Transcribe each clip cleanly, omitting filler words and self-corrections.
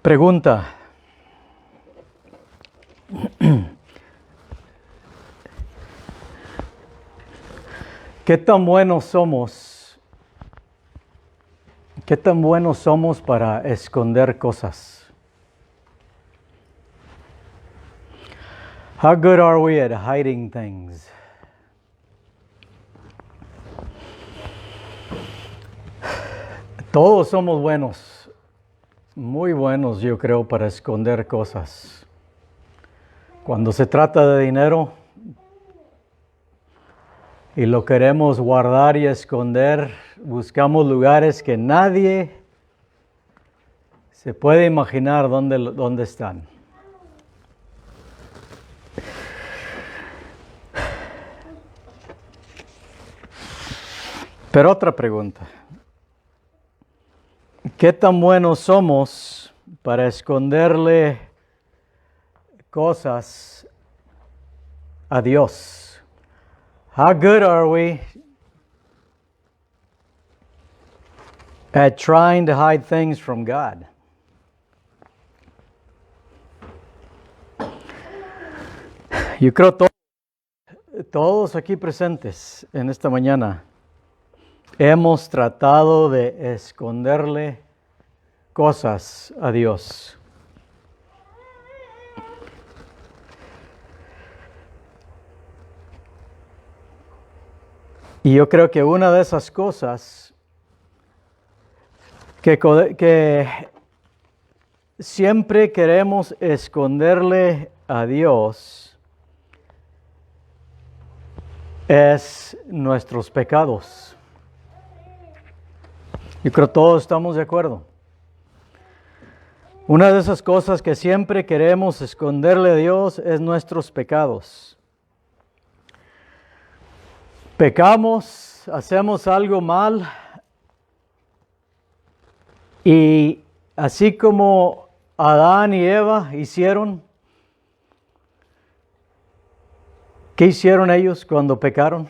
Pregunta. ¿Qué tan buenos somos? ¿Qué tan buenos somos para esconder cosas? How good are we at hiding things? Todos somos buenos, muy buenos yo creo para esconder cosas. Cuando se trata de dinero y lo queremos guardar y esconder, buscamos lugares que nadie se puede imaginar dónde están. Pero otra pregunta. ¿Qué tan buenos somos para esconderle cosas a Dios? How good are we at trying to hide things from God? Yo creo todos aquí presentes en esta mañana hemos tratado de esconderle cosas a Dios. Y yo creo que una de esas cosas que siempre queremos esconderle a Dios es nuestros pecados. Yo creo que todos estamos de acuerdo. Una de esas cosas que siempre queremos esconderle a Dios es nuestros pecados. Pecamos, hacemos algo mal y así como Adán y Eva hicieron, ¿qué hicieron ellos cuando pecaron?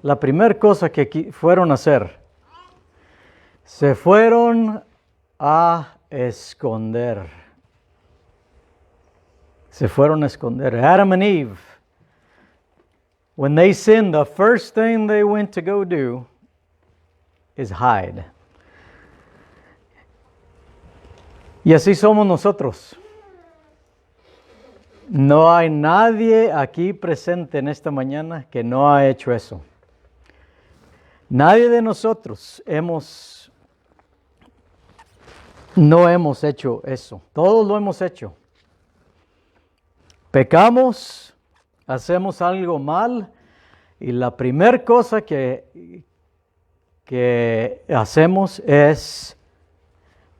La primera cosa que fueron a hacer, se fueron a esconder. Se fueron a esconder. Adam and Eve, when they sinned, the first thing they went to go do is hide. Y así somos nosotros. No hay nadie aquí presente en esta mañana que no ha hecho eso. Nadie de nosotros no hemos hecho eso. Todos lo hemos hecho. Pecamos, hacemos algo mal y la primera cosa que hacemos es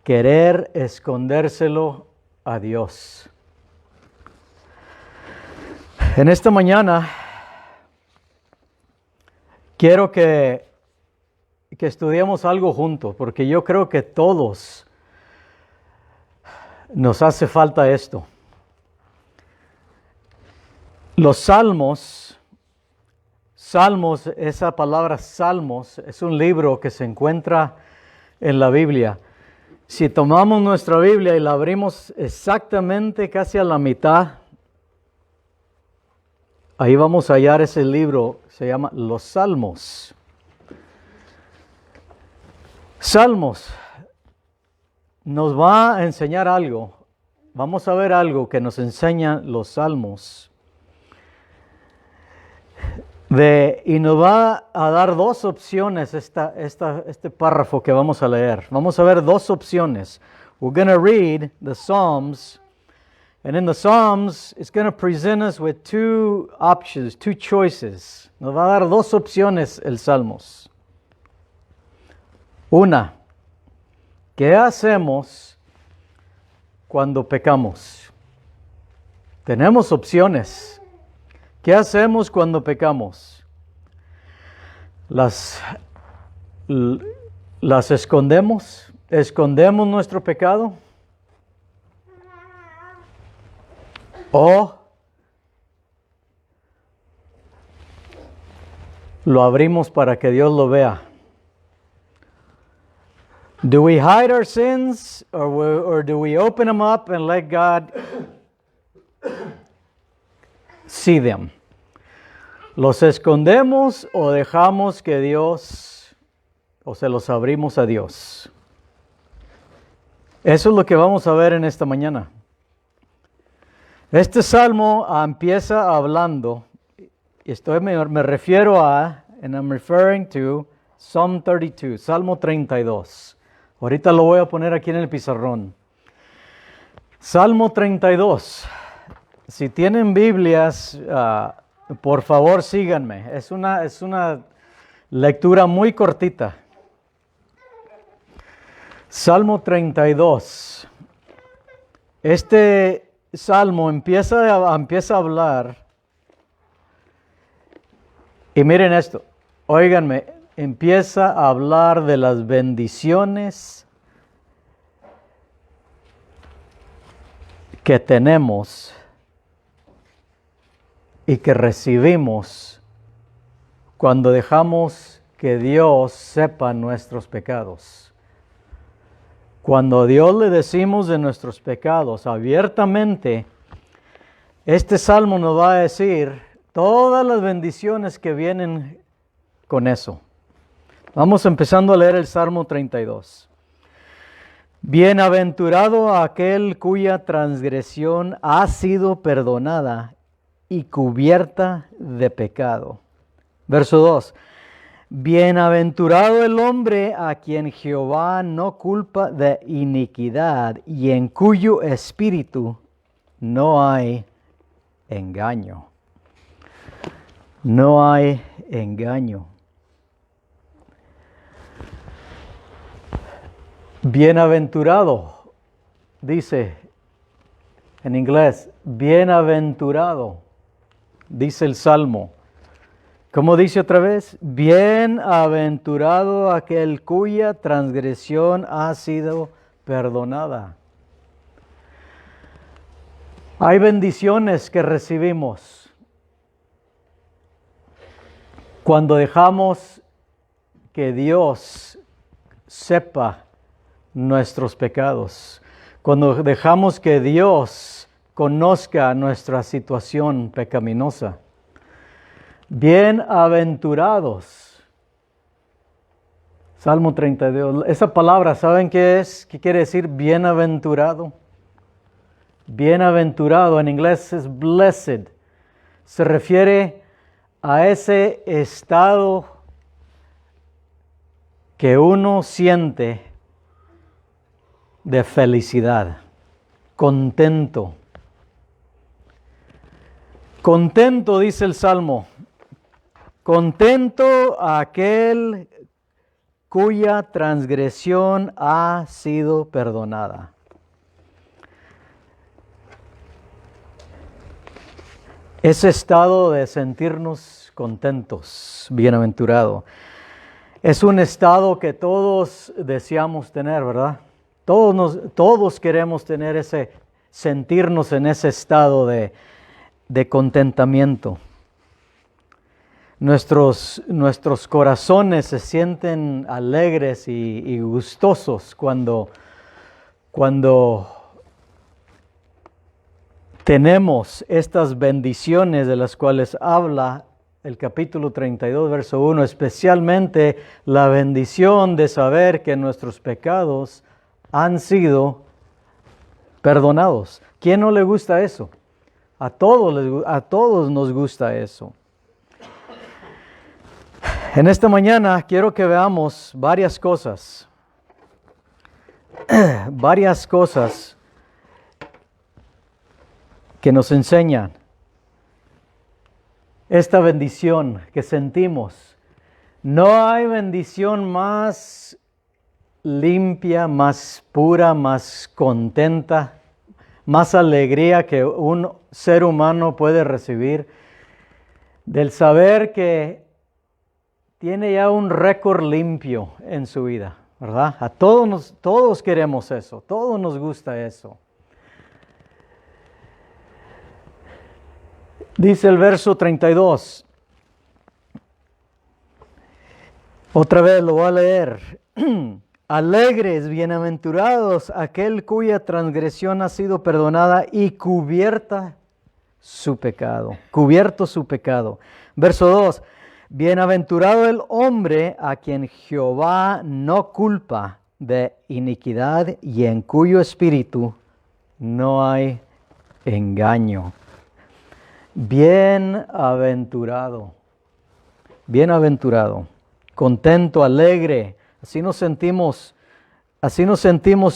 querer escondérselo a Dios. En esta mañana quiero que estudiemos algo juntos, porque yo creo que todos nos hace falta esto. Los salmos, esa palabra salmos, es un libro que se encuentra en la Biblia. Si tomamos nuestra Biblia y la abrimos exactamente casi a la mitad, ahí vamos a hallar ese libro, se llama Los Salmos. Salmos nos va a enseñar algo. Vamos a ver algo que nos enseña los Salmos. Y nos va a dar dos opciones este párrafo que vamos a leer. Vamos a ver dos opciones. We're going to read the Psalms. And in the Psalms, it's going to present us with two options, two choices. Nos va a dar dos opciones el Salmos. Una, ¿qué hacemos cuando pecamos? Tenemos opciones. ¿Qué hacemos cuando pecamos? ¿Las escondemos? ¿Escondemos nuestro pecado? ¿O lo abrimos para que Dios lo vea? Do we hide our sins or do we open them up and let God see them? ¿Los escondemos o dejamos que Dios, o se los abrimos a Dios? Eso es lo que vamos a ver en esta mañana. Este salmo empieza hablando, y me refiero a, and I'm referring to Psalm 32, Salmo 32. Ahorita lo voy a poner aquí en el pizarrón. Salmo 32. Si tienen Biblias, por favor síganme. Es una lectura muy cortita. Salmo 32. Este salmo empieza a hablar. Y miren esto. Óiganme. Empieza a hablar de las bendiciones que tenemos y que recibimos cuando dejamos que Dios sepa nuestros pecados. Cuando a Dios le decimos de nuestros pecados abiertamente, este salmo nos va a decir todas las bendiciones que vienen con eso. Vamos empezando a leer el Salmo 32. Bienaventurado aquel cuya transgresión ha sido perdonada y cubierta de pecado. Verso 2. Bienaventurado el hombre a quien Jehová no culpa de iniquidad y en cuyo espíritu no hay engaño. No hay engaño. Bienaventurado, dice en inglés, bienaventurado, dice el Salmo. ¿Cómo dice otra vez? Bienaventurado aquel cuya transgresión ha sido perdonada. Hay bendiciones que recibimos cuando dejamos que Dios sepa nuestros pecados, cuando dejamos que Dios conozca nuestra situación pecaminosa. Bienaventurados. Salmo 32. Esa palabra, ¿saben qué es? ¿Qué quiere decir bienaventurado? Bienaventurado en inglés es blessed. Se refiere a ese estado que uno siente de felicidad, contento. Contento, dice el Salmo. Contento aquel cuya transgresión ha sido perdonada. Ese estado de sentirnos contentos, bienaventurado, es un estado que todos deseamos tener, ¿verdad? Todos queremos tener sentirnos en ese estado de contentamiento. Nuestros corazones se sienten alegres y gustosos cuando tenemos estas bendiciones de las cuales habla el capítulo 32, verso 1, especialmente la bendición de saber que nuestros pecados han sido perdonados. ¿Quién no le gusta eso? A todos nos gusta eso. En esta mañana quiero que veamos varias cosas. Varias cosas que nos enseñan esta bendición que sentimos. No hay bendición más limpia, más pura, más contenta, más alegría que un ser humano puede recibir del saber que tiene ya un récord limpio en su vida, ¿verdad? Todos queremos eso, todos nos gusta eso. Dice el verso 32. Otra vez lo voy a leer. Alegres, bienaventurados, aquel cuya transgresión ha sido perdonada y cubierto su pecado. Verso 2. Bienaventurado el hombre a quien Jehová no culpa de iniquidad y en cuyo espíritu no hay engaño. Bienaventurado, contento, alegre, así nos sentimos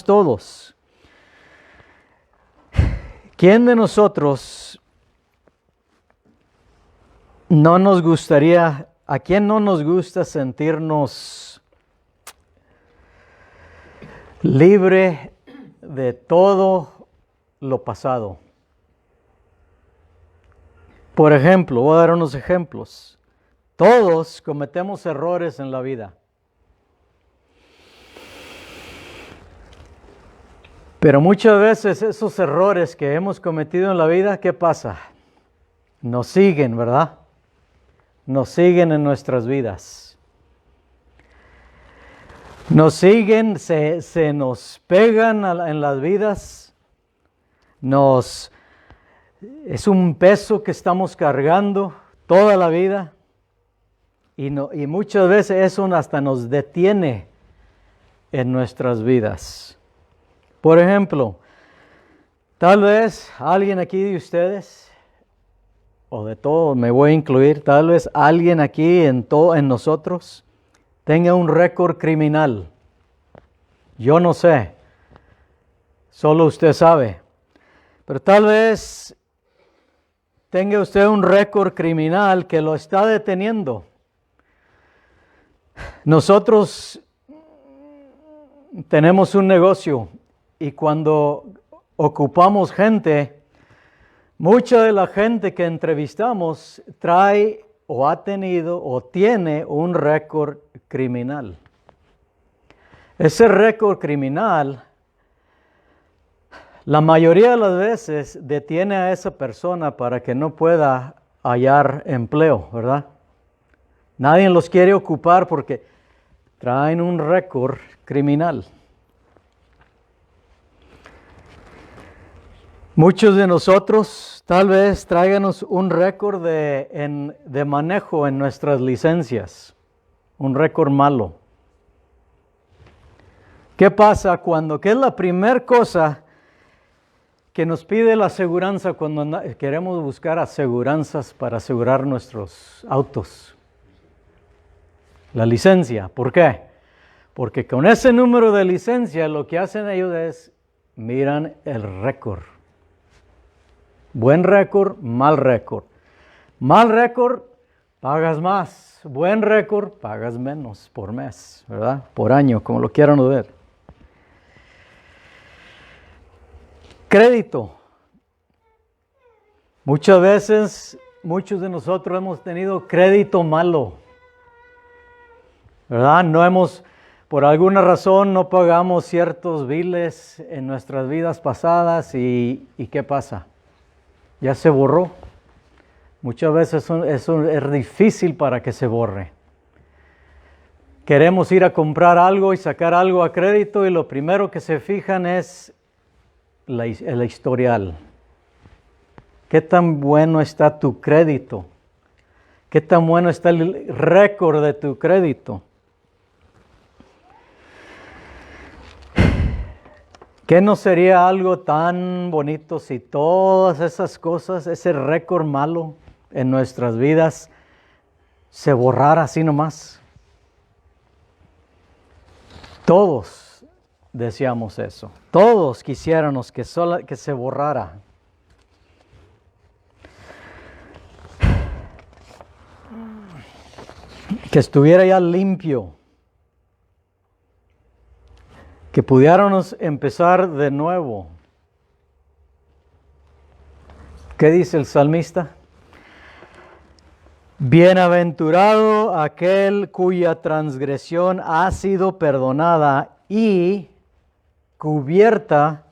todos. ¿Quién de nosotros a quién no nos gusta sentirnos libre de todo lo pasado? Por ejemplo, voy a dar unos ejemplos. Todos cometemos errores en la vida. Pero muchas veces esos errores que hemos cometido en la vida, ¿qué pasa? Nos siguen, ¿verdad? Nos siguen en nuestras vidas. Nos siguen, se nos pegan en las vidas. Es un peso que estamos cargando toda la vida. Y muchas veces eso hasta nos detiene en nuestras vidas. Por ejemplo, tal vez alguien aquí de ustedes, o de todos me voy a incluir, tal vez alguien aquí en nosotros tenga un récord criminal. Yo no sé, solo usted sabe. Pero tal vez tenga usted un récord criminal que lo está deteniendo. Nosotros tenemos un negocio y cuando ocupamos gente, mucha de la gente que entrevistamos trae o ha tenido o tiene un récord criminal. Ese récord criminal, la mayoría de las veces detiene a esa persona para que no pueda hallar empleo, ¿verdad? Nadie los quiere ocupar porque traen un récord criminal. Muchos de nosotros tal vez tráiganos un récord de manejo en nuestras licencias, un récord malo. ¿Qué pasa qué es la primera cosa que nos pide la aseguranza cuando queremos buscar aseguranzas para asegurar nuestros autos? La licencia. ¿Por qué? Porque con ese número de licencia lo que hacen ellos es miran el récord. Buen récord, mal récord. Mal récord, pagas más. Buen récord, pagas menos por mes, ¿verdad? Por año, como lo quieran ver. Crédito. Muchas veces, muchos de nosotros hemos tenido crédito malo, ¿verdad? Por alguna razón no pagamos ciertos biles en nuestras vidas pasadas y ¿qué pasa? Ya se borró. Muchas veces es difícil para que se borre. Queremos ir a comprar algo y sacar algo a crédito y lo primero que se fijan es el historial. ¿Qué tan bueno está tu crédito? ¿Qué tan bueno está el récord de tu crédito? ¿Qué no sería algo tan bonito si todas esas cosas, ese récord malo en nuestras vidas, se borrara así nomás? Todos deseamos eso. Todos quisiéramos que se borrara. Que estuviera ya limpio. Que pudiéramos empezar de nuevo. ¿Qué dice el salmista? Bienaventurado aquel cuya transgresión ha sido perdonada y cubierto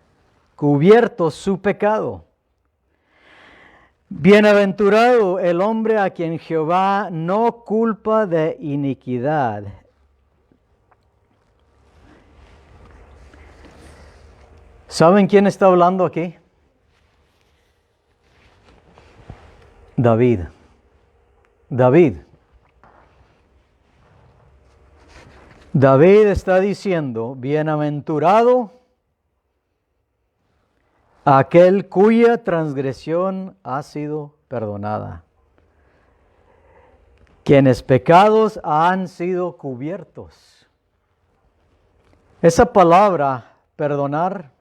su pecado. Bienaventurado el hombre a quien Jehová no culpa de iniquidad ¿Saben quién está hablando aquí? David. David. David está diciendo, bienaventurado aquel cuya transgresión ha sido perdonada, quienes pecados han sido cubiertos. Esa palabra perdonar,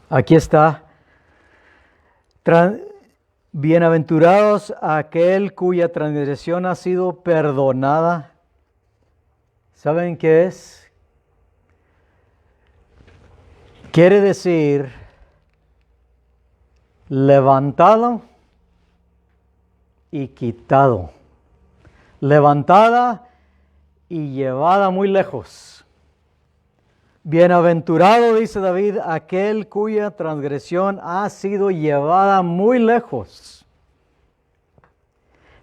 aquí está. Bienaventurados aquel cuya transgresión ha sido perdonada. ¿Saben qué es? Quiere decir levantado y quitado. Levantada y llevada muy lejos. Bienaventurado, dice David, aquel cuya transgresión ha sido llevada muy lejos.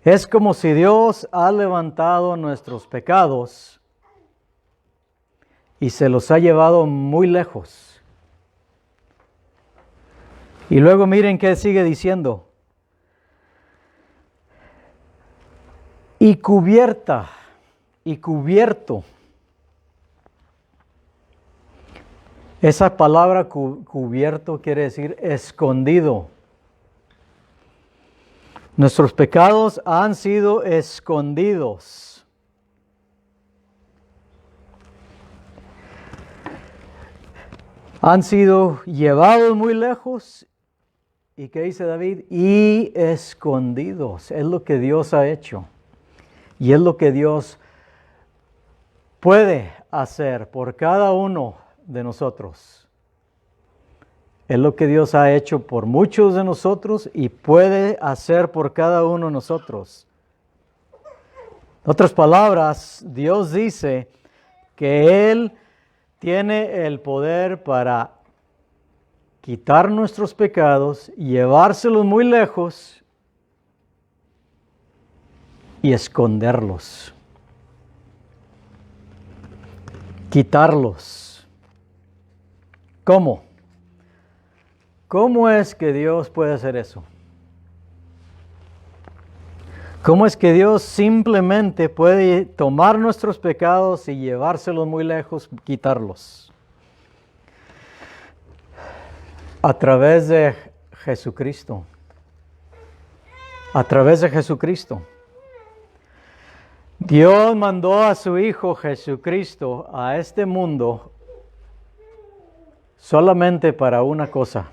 Es como si Dios ha levantado nuestros pecados y se los ha llevado muy lejos. Y luego miren qué sigue diciendo. Y cubierta, y cubierto. Esa palabra cubierto quiere decir escondido. Nuestros pecados han sido escondidos. Han sido llevados muy lejos. ¿Y qué dice David? Y escondidos. Es lo que Dios ha hecho. Y es lo que Dios puede hacer por cada uno de nosotros. Es lo que Dios ha hecho por muchos de nosotros y puede hacer por cada uno de nosotros. En otras palabras, Dios dice que Él tiene el poder para quitar nuestros pecados, llevárselos muy lejos y esconderlos. Quitarlos. ¿Cómo? ¿Cómo es que Dios puede hacer eso? ¿Cómo es que Dios simplemente puede tomar nuestros pecados y llevárselos muy lejos, quitarlos? A través de Jesucristo. A través de Jesucristo. Dios mandó a su Hijo Jesucristo a este mundo solamente para una cosa.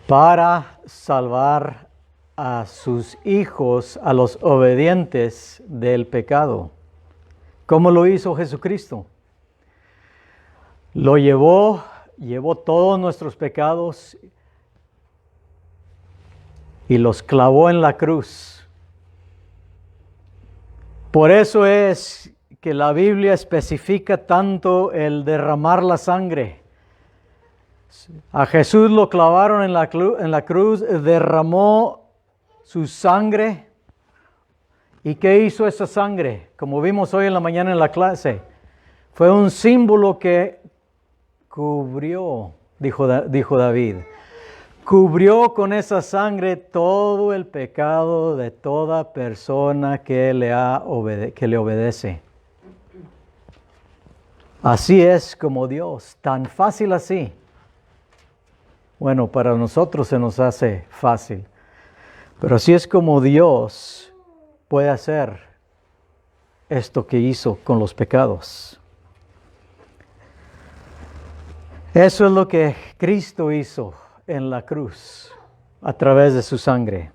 Para salvar a sus hijos, a los obedientes del pecado. ¿Cómo lo hizo Jesucristo? Lo llevó todos nuestros pecados y los clavó en la cruz. Por eso es que la Biblia especifica tanto el derramar la sangre. A Jesús lo clavaron en la cruz, derramó su sangre. ¿Y qué hizo esa sangre? Como vimos hoy en la mañana en la clase, fue un símbolo que cubrió, dijo David. Cubrió con esa sangre todo el pecado de toda persona que le obedece. Así es como Dios, tan fácil así. Bueno, para nosotros se nos hace fácil, pero así es como Dios puede hacer esto que hizo con los pecados. Eso es lo que Cristo hizo en la cruz a través de su sangre.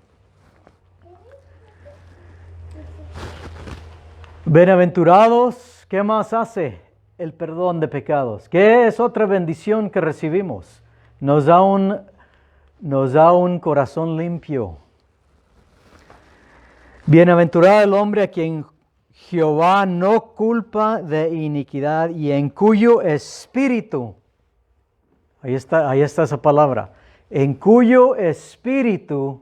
Bienaventurados, ¿qué más hace? El perdón de pecados. ¿Qué es otra bendición que recibimos? Nos da un corazón limpio. Bienaventurado el hombre a quien Jehová no culpa de iniquidad y en cuyo espíritu, ahí está esa palabra, en cuyo espíritu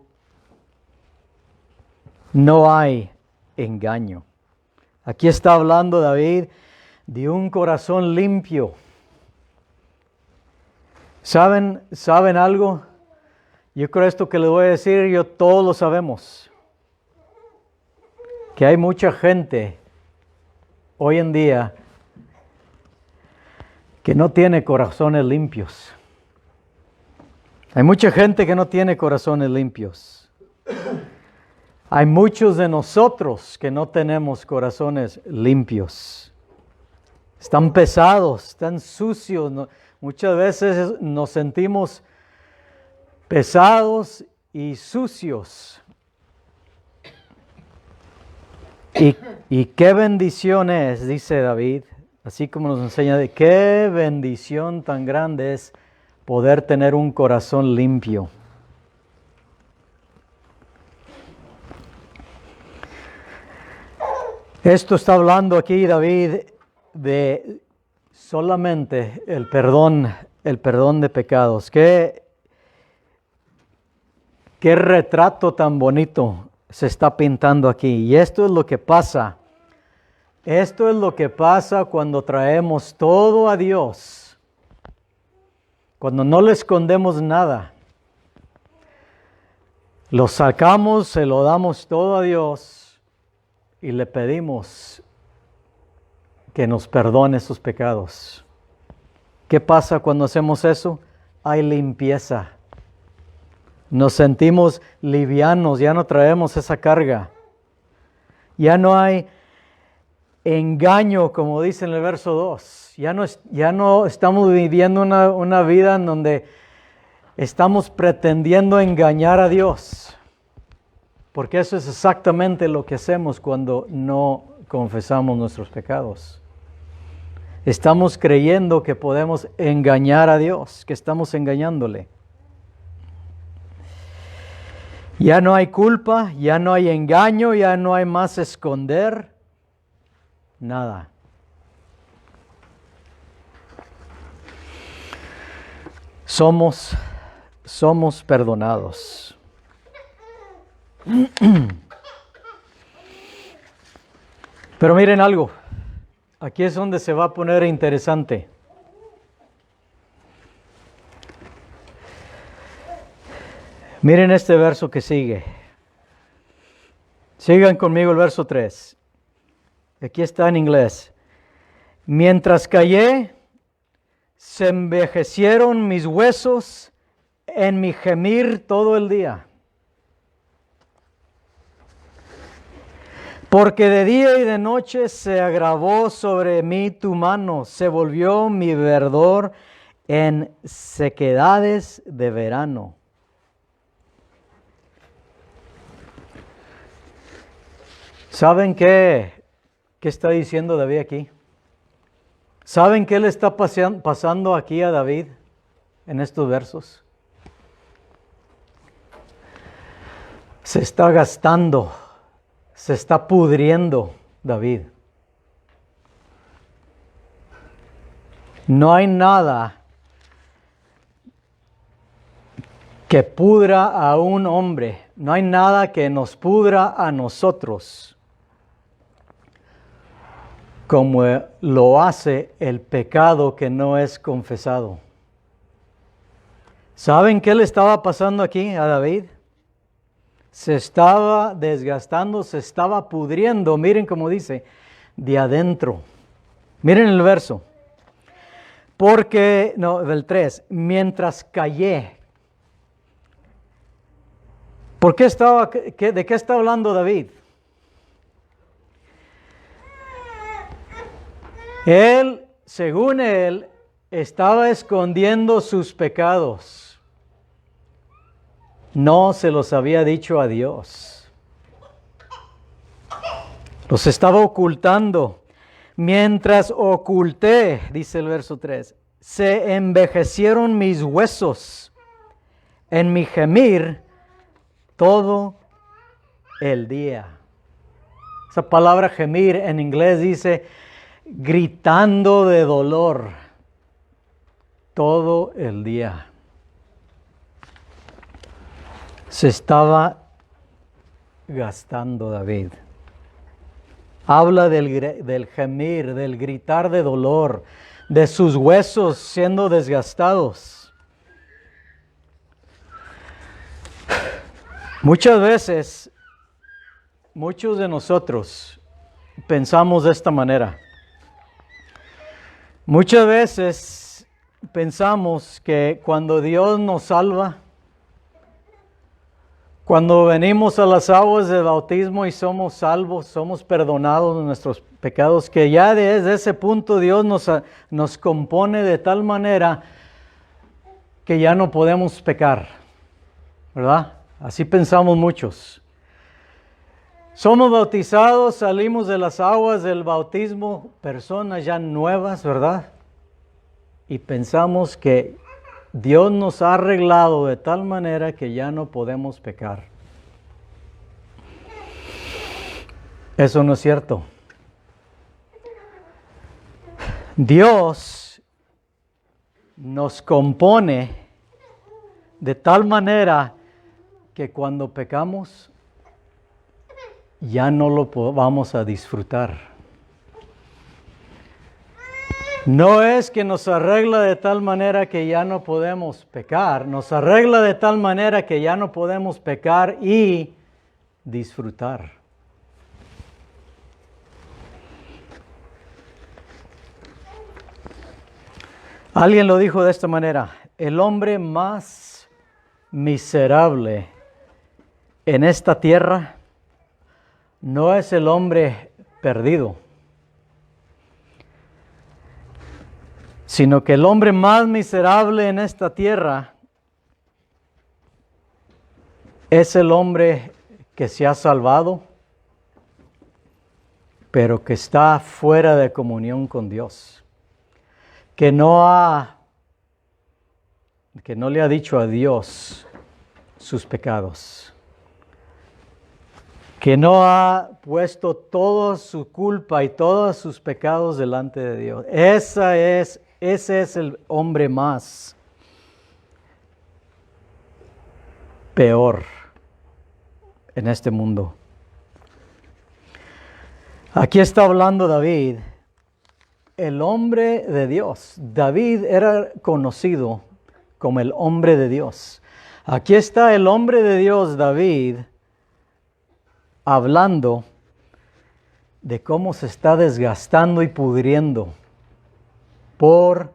no hay engaño. Aquí está hablando David de un corazón limpio. ¿Saben algo? Yo creo esto que les voy a decir, todos lo sabemos. Que hay mucha gente hoy en día que no tiene corazones limpios. Hay mucha gente que no tiene corazones limpios. Hay muchos de nosotros que no tenemos corazones limpios. Están pesados, están sucios. Muchas veces nos sentimos pesados y sucios. Y qué bendición es, dice David, así como nos enseña, de qué bendición tan grande es poder tener un corazón limpio. Esto está hablando aquí David de solamente el perdón de pecados. Qué retrato tan bonito se está pintando aquí. Y esto es lo que pasa. Esto es lo que pasa cuando traemos todo a Dios. Cuando no le escondemos nada. Lo sacamos, se lo damos todo a Dios y le pedimos que nos perdone sus pecados. ¿Qué pasa cuando hacemos eso? Hay limpieza. Nos sentimos livianos, ya no traemos esa carga. Ya no hay engaño, como dice en el verso 2. Ya no estamos viviendo una vida en donde estamos pretendiendo engañar a Dios. Porque eso es exactamente lo que hacemos cuando no confesamos nuestros pecados. Estamos creyendo que podemos engañar a Dios, que estamos engañándole. Ya no hay culpa, ya no hay engaño, ya no hay más esconder, nada. Somos perdonados. Pero miren algo, aquí es donde se va a poner interesante. Miren este verso que sigue. Sigan conmigo el verso 3. Aquí está en inglés. Mientras callé, se envejecieron mis huesos en mi gemir todo el día. Porque de día y de noche se agravó sobre mí tu mano, se volvió mi verdor en sequedades de verano. ¿Saben qué está diciendo David aquí? ¿Saben qué le está pasando aquí a David en estos versos? Se está gastando, se está pudriendo David. No hay nada que pudra a un hombre, no hay nada que nos pudra a nosotros como lo hace el pecado que no es confesado. ¿Saben qué le estaba pasando aquí a David? Se estaba desgastando, se estaba pudriendo. Miren cómo dice, de adentro. Miren el verso. El 3, mientras callé. ¿De qué está hablando David? Él, según él, estaba escondiendo sus pecados. No se los había dicho a Dios. Los estaba ocultando. Mientras oculté, dice el verso 3, se envejecieron mis huesos en mi gemir todo el día. Esa palabra gemir en inglés dice gritando de dolor todo el día. Se estaba gastando David. Habla del gemir, del gritar de dolor, de sus huesos siendo desgastados. Muchas veces, muchos de nosotros pensamos de esta manera. Muchas veces pensamos que cuando Dios nos salva, cuando venimos a las aguas del bautismo y somos salvos, somos perdonados de nuestros pecados, que ya desde ese punto Dios nos compone de tal manera que ya no podemos pecar, ¿verdad? Así pensamos muchos. Somos bautizados, salimos de las aguas del bautismo, personas ya nuevas, ¿verdad? Y pensamos que Dios nos ha arreglado de tal manera que ya no podemos pecar. Eso no es cierto. Dios nos compone de tal manera que cuando pecamos ya no lo vamos a disfrutar. No es que nos arregla de tal manera que ya no podemos pecar, nos arregla de tal manera que ya no podemos pecar y disfrutar. Alguien lo dijo de esta manera: el hombre más miserable en esta tierra no es el hombre perdido, sino que el hombre más miserable en esta tierra es el hombre que se ha salvado, pero que está fuera de comunión con Dios, que no le ha dicho a Dios sus pecados, que no ha puesto toda su culpa y todos sus pecados delante de Dios. Ese es el hombre más peor en este mundo. Aquí está hablando David, el hombre de Dios. David era conocido como el hombre de Dios. Aquí está el hombre de Dios, David, hablando de cómo se está desgastando y pudriendo por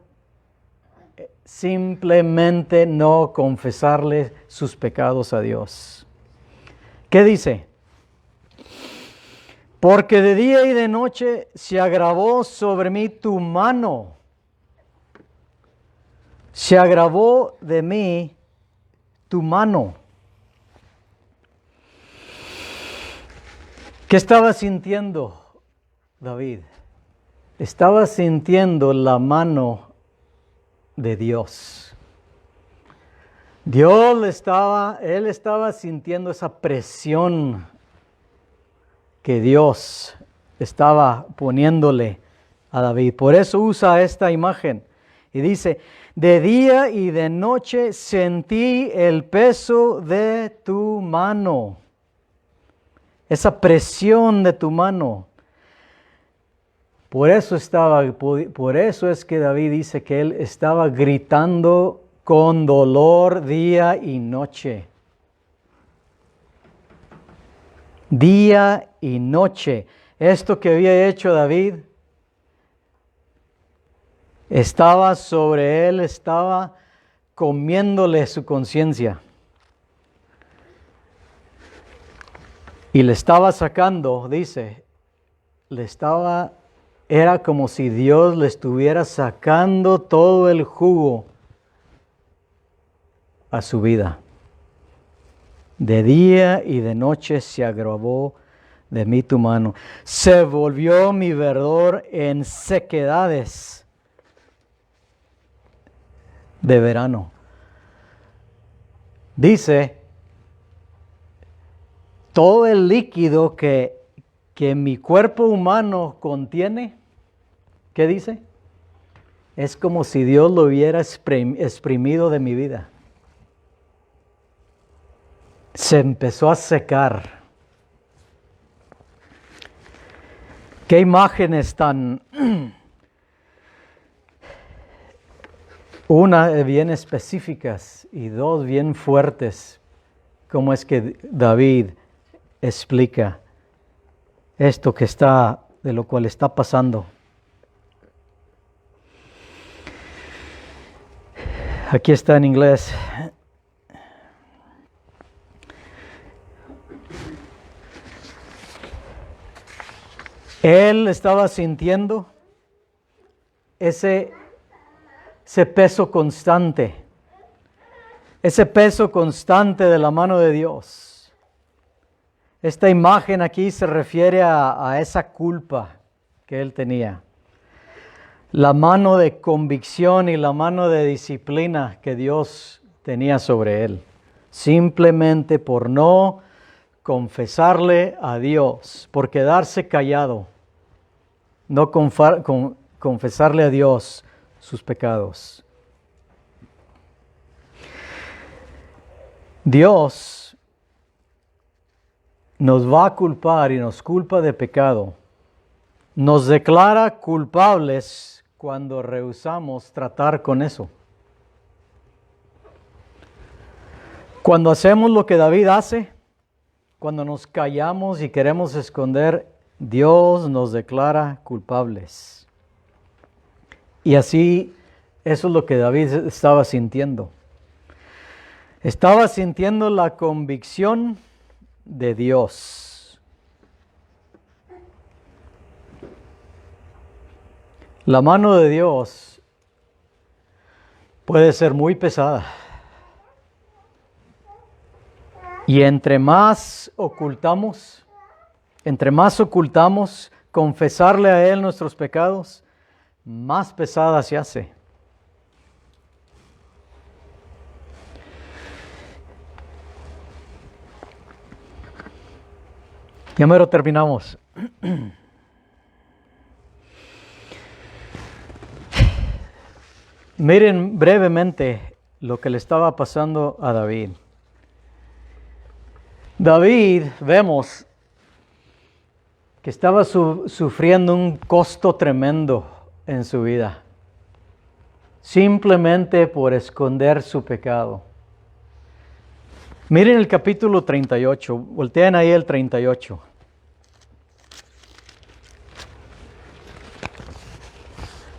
simplemente no confesarle sus pecados a Dios. ¿Qué dice? Porque de día y de noche se agravó sobre mí tu mano. Se agravó de mí tu mano. ¿Qué estaba sintiendo David? Estaba sintiendo la mano de Dios. Él estaba sintiendo esa presión que Dios estaba poniéndole a David. Por eso usa esta imagen y dice: de día y de noche sentí el peso de tu mano. Esa presión de tu mano. Por eso es que David dice que él estaba gritando con dolor día y noche. Día y noche. Esto que había hecho David estaba sobre él, estaba comiéndole su conciencia. Y le estaba sacando, dice, era como si Dios le estuviera sacando todo el jugo a su vida. De día y de noche se agravó de mí tu mano. Se volvió mi verdor en sequedades de verano. Dice, todo el líquido que mi cuerpo humano contiene, ¿qué dice? Es como si Dios lo hubiera exprimido de mi vida. Se empezó a secar. qué imágenes tan, una bien específicas y dos bien fuertes, cómo es que David explica esto que está, de lo cual está pasando. Aquí está en inglés. Él estaba sintiendo ese peso constante de la mano de Dios. Esta imagen aquí se refiere a esa culpa que él tenía. La mano de convicción y la mano de disciplina que Dios tenía sobre él. Simplemente por no confesarle a Dios, por quedarse callado. No confesarle a Dios sus pecados. Dios nos va a culpar y nos culpa de pecado. Nos declara culpables cuando rehusamos tratar con eso. Cuando hacemos lo que David hace, cuando nos callamos y queremos esconder, Dios nos declara culpables. Y así, eso es lo que David estaba sintiendo. Estaba sintiendo la convicción de Dios. La mano de Dios puede ser muy pesada. Y entre más ocultamos confesarle a Él nuestros pecados, más pesada se hace. Ya mero terminamos. Miren brevemente lo que le estaba pasando a David. David, vemos que estaba sufriendo un costo tremendo en su vida, simplemente por esconder su pecado. Miren el capítulo 38, volteen ahí el 38.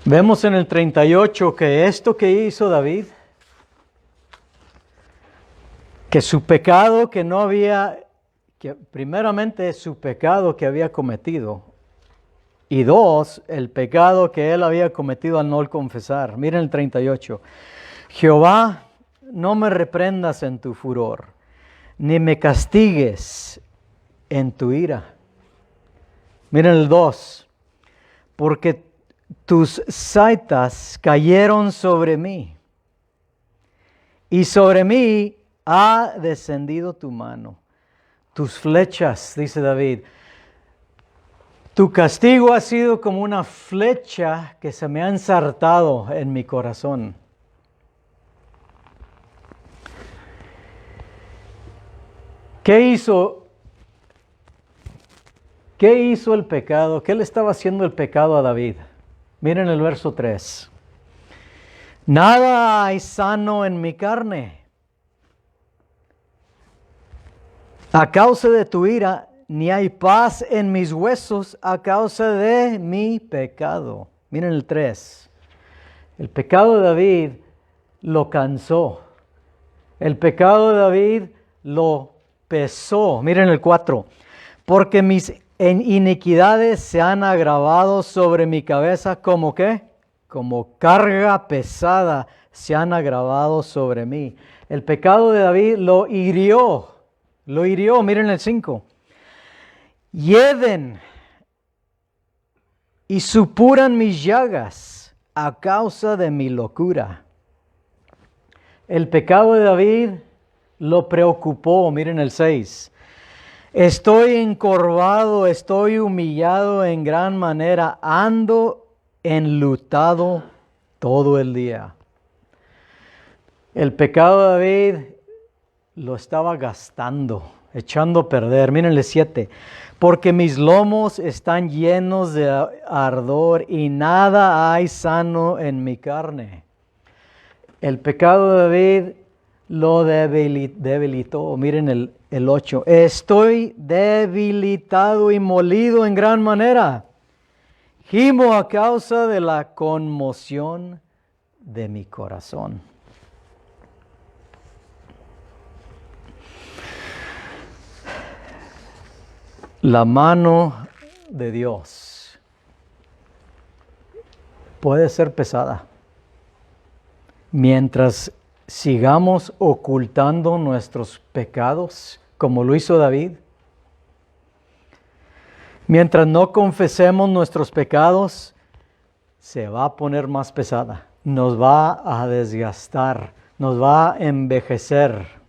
Vemos en el 38 que esto que hizo David, que su pecado que no había, que primeramente su pecado que había cometido, y dos, el pecado que él había cometido al no confesar. Miren el 38. Jehová, no me reprendas en tu furor, ni me castigues en tu ira. Miren el 2. Porque tus saetas cayeron sobre mí, y sobre mí ha descendido tu mano. Tus flechas, dice David, tu castigo ha sido como una flecha que se me ha ensartado en mi corazón. ¿Qué hizo el pecado? ¿Qué le estaba haciendo el pecado a David? Miren el verso 3. Nada hay sano en mi carne. A causa de tu ira, ni hay paz en mis huesos a causa de mi pecado. Miren el 3. El pecado de David lo cansó. El pecado de David lo pesó. Miren el 4. Porque mis iniquidades se han agravado sobre mi cabeza, ¿como qué? Como carga pesada se han agravado sobre mí. El pecado de David lo hirió, miren el 5. Hieden y supuran mis llagas a causa de mi locura. El pecado de David lo preocupó, miren el 6. Estoy encorvado, estoy humillado en gran manera, ando enlutado todo el día. El pecado de David lo estaba gastando echando a perder. Mírenle 7. Porque mis lomos están llenos de ardor y nada hay sano en mi carne. El pecado de David lo debilitó. Miren el 8. Estoy debilitado y molido en gran manera. Gimo a causa de la conmoción de mi corazón. La mano de Dios puede ser pesada mientras sigamos ocultando nuestros pecados, como lo hizo David. Mientras no confesemos nuestros pecados, se va a poner más pesada, nos va a desgastar, nos va a envejecer.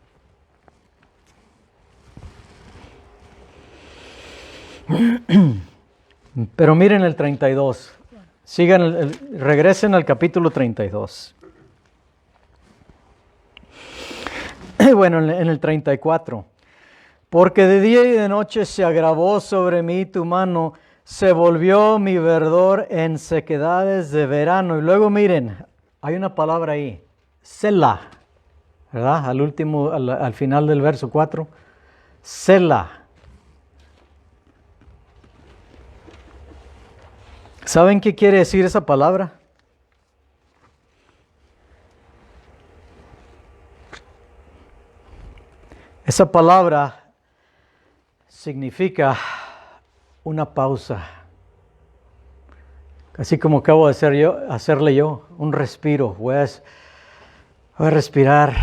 Pero miren el 32. Regresen al capítulo 32. Bueno, en el 34. Porque de día y de noche se agravó sobre mí tu mano, se volvió mi verdor en sequedades de verano. Y luego miren, hay una palabra ahí, Selah, ¿verdad? Al final del verso 4, Selah. ¿Saben qué quiere decir esa palabra? Esa palabra significa una pausa. Así como acabo de hacerle yo, un respiro. Voy a respirar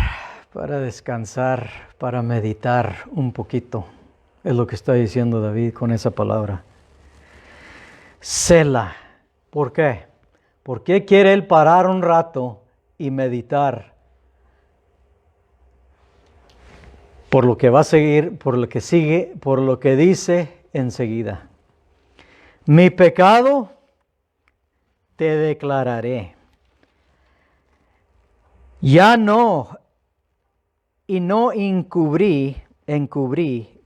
para descansar, para meditar un poquito. Es lo que está diciendo David con esa palabra. Selah. ¿Por qué? ¿Por qué quiere él parar un rato y meditar? Por lo que va a seguir, por lo que sigue, por lo que dice enseguida. Mi pecado te declararé. Ya no, y no encubrí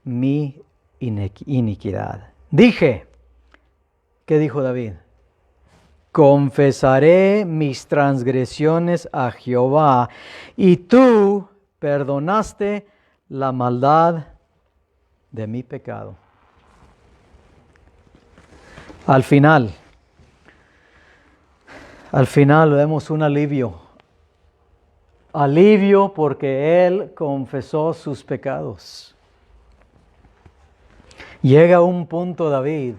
mi iniquidad. Dije, ¿qué dijo David? Confesaré mis transgresiones a Jehová, y tú perdonaste la maldad de mi pecado. Al final vemos un alivio. Alivio porque él confesó sus pecados. Llega un punto, David,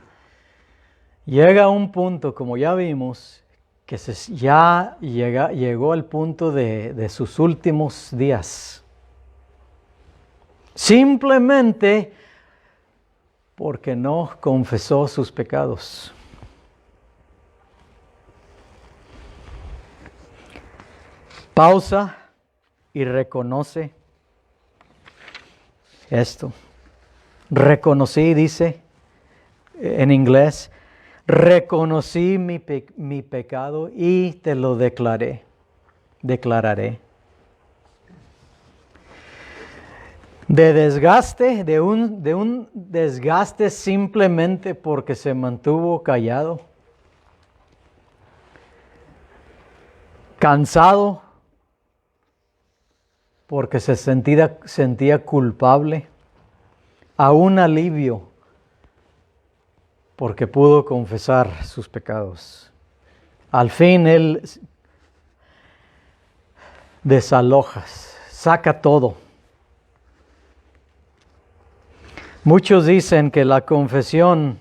como ya vimos, que llegó al punto de sus últimos días. Simplemente porque no confesó sus pecados. Pausa y reconoce esto. Reconocí, dice en inglés, reconocí mi pecado y te lo declararé. De un desgaste simplemente porque se mantuvo callado, cansado porque se sentía culpable, a un alivio porque pudo confesar sus pecados. Al fin él desaloja, saca todo. Muchos dicen que la confesión,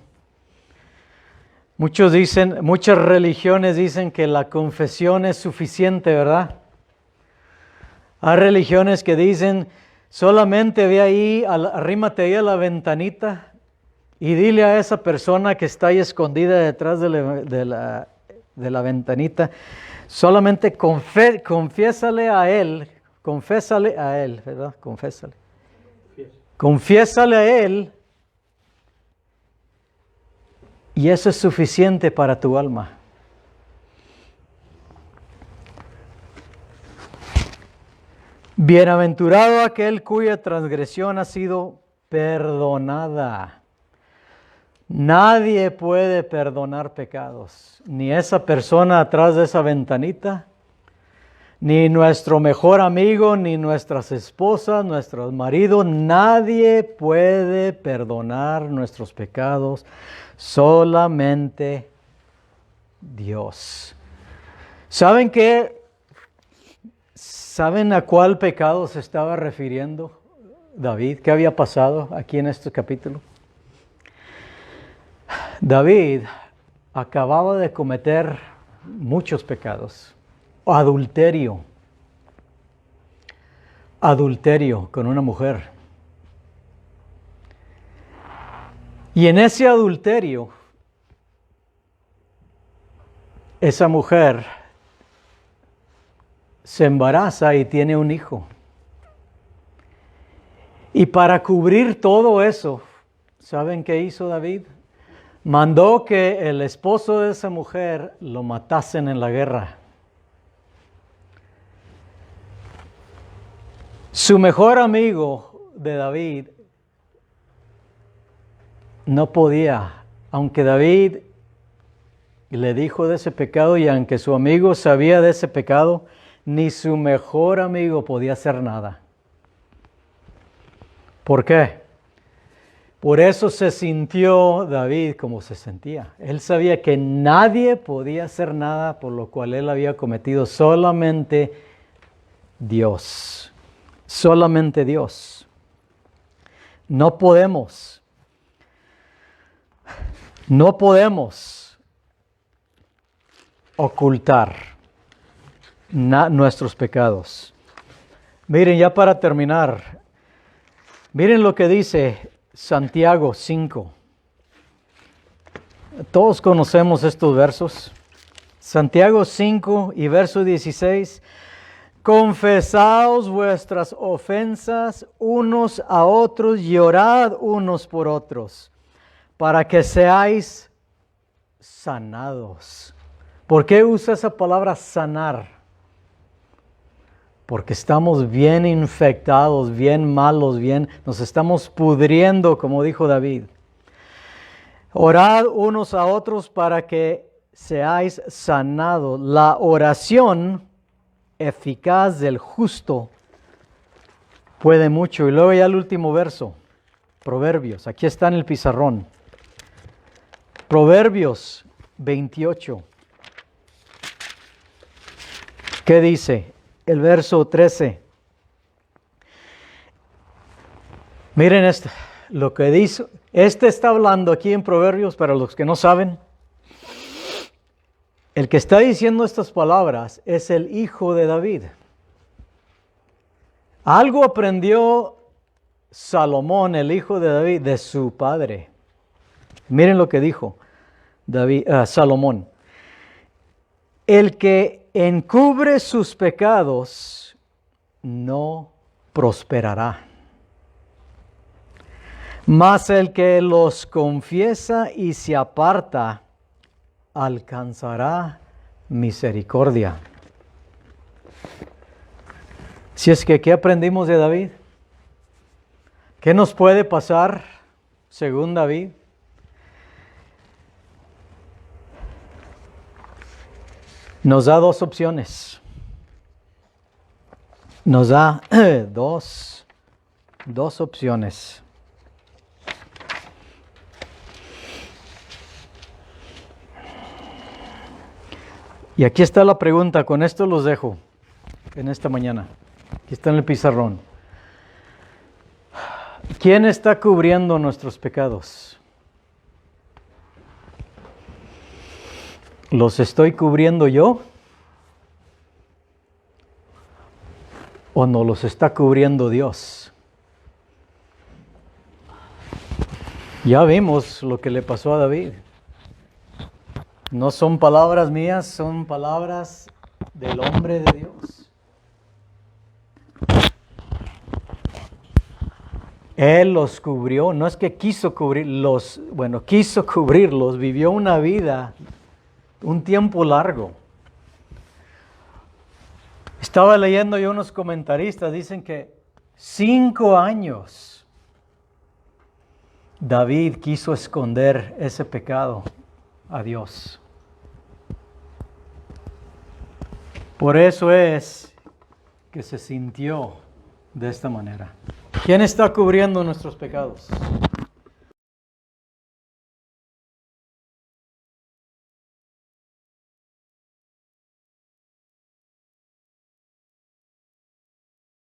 muchas religiones dicen que la confesión es suficiente, ¿verdad? Hay religiones que dicen, solamente ve ahí, arrímate ahí a la ventanita y dile a esa persona que está ahí escondida detrás de la ventanita, solamente confiésale a él, ¿verdad? Confiésale a él y eso es suficiente para tu alma. Bienaventurado aquel cuya transgresión ha sido perdonada. Nadie puede perdonar pecados, ni esa persona atrás de esa ventanita, ni nuestro mejor amigo, ni nuestras esposas, nuestros maridos. Nadie puede perdonar nuestros pecados, solamente Dios. ¿Saben qué? ¿Saben a cuál pecado se estaba refiriendo David? ¿Qué había pasado aquí en este capítulo? David acababa de cometer muchos pecados. Adulterio con una mujer. Y en ese adulterio, esa mujer se embaraza y tiene un hijo. Y para cubrir todo eso, ¿saben qué hizo David? Mandó que el esposo de esa mujer lo matasen en la guerra. Su mejor amigo de David no podía, aunque David le dijo de ese pecado y aunque su amigo sabía de ese pecado, ni su mejor amigo podía hacer nada. ¿Por qué? Por eso se sintió David como se sentía. Él sabía que nadie podía hacer nada por lo cual él había cometido, solamente Dios. Solamente Dios. No podemos ocultar nuestros pecados. Miren, ya para terminar, miren lo que dice Santiago 5. Todos conocemos estos versos. Santiago 5 y verso 16. Confesaos vuestras ofensas unos a otros y orad unos por otros, para que seáis sanados. ¿Por qué usa esa palabra sanar? Porque estamos bien infectados, bien malos, nos estamos pudriendo, como dijo David. Orad unos a otros para que seáis sanados. La oración eficaz del justo puede mucho. Y luego ya el último verso, Proverbios. Aquí está en el pizarrón. Proverbios 28. ¿Qué dice? El verso 13. Miren lo que dice. Está hablando aquí en Proverbios, para los que no saben. El que está diciendo estas palabras es el hijo de David. Algo aprendió Salomón, el hijo de David, de su padre. Miren lo que dijo Salomón. El que encubre sus pecados no prosperará, mas el que los confiesa y se aparta alcanzará misericordia. Si es que, ¿qué aprendimos de David? ¿Qué nos puede pasar según David? Nos da dos opciones. Nos da dos opciones. Y aquí está la pregunta, con esto los dejo en esta mañana. Aquí está en el pizarrón. ¿Quién está cubriendo nuestros pecados? ¿Los estoy cubriendo yo? ¿O no los está cubriendo Dios? Ya vimos lo que le pasó a David. No son palabras mías, son palabras del hombre de Dios. Él los cubrió, no es que quiso cubrirlos, vivió una vida, un tiempo largo. Estaba leyendo yo unos comentaristas, dicen que 5 años David quiso esconder ese pecado a Dios. Por eso es que se sintió de esta manera. ¿Quién está cubriendo nuestros pecados?